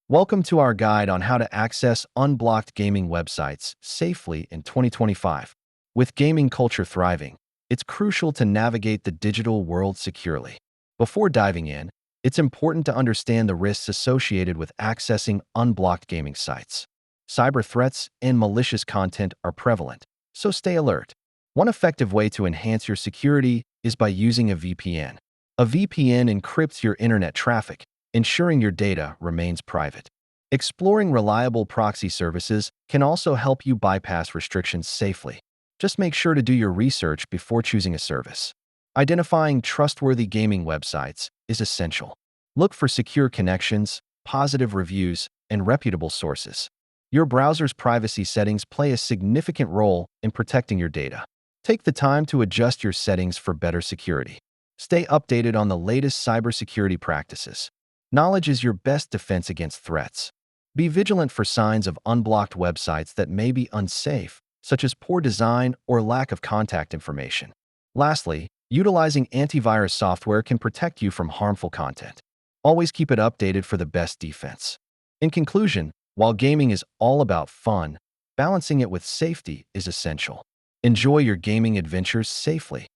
Welcome to our guide on how to access unblocked gaming websites safely in 2025. With gaming culture thriving, it's crucial to navigate the digital world securely. Before diving in, it's important to understand the risks associated with accessing unblocked gaming sites. Cyber threats and malicious content are prevalent, so stay alert. One effective way to enhance your security is by using a VPN. A VPN encrypts your internet traffic, ensuring your data remains private. Exploring reliable proxy services can also help you bypass restrictions safely. Just make sure to do your research before choosing a service. Identifying trustworthy gaming websites is essential. Look for secure connections, positive reviews, and reputable sources. Your browser's privacy settings play a significant role in protecting your data. Take the time to adjust your settings for better security. Stay updated on the latest cybersecurity practices. Knowledge is your best defense against threats. Be vigilant for signs of unblocked websites that may be unsafe, such as poor design or lack of contact information. Lastly, utilizing antivirus software can protect you from harmful content. Always keep it updated for the best defense. In conclusion, while gaming is all about fun, balancing it with safety is essential. Enjoy your gaming adventures safely.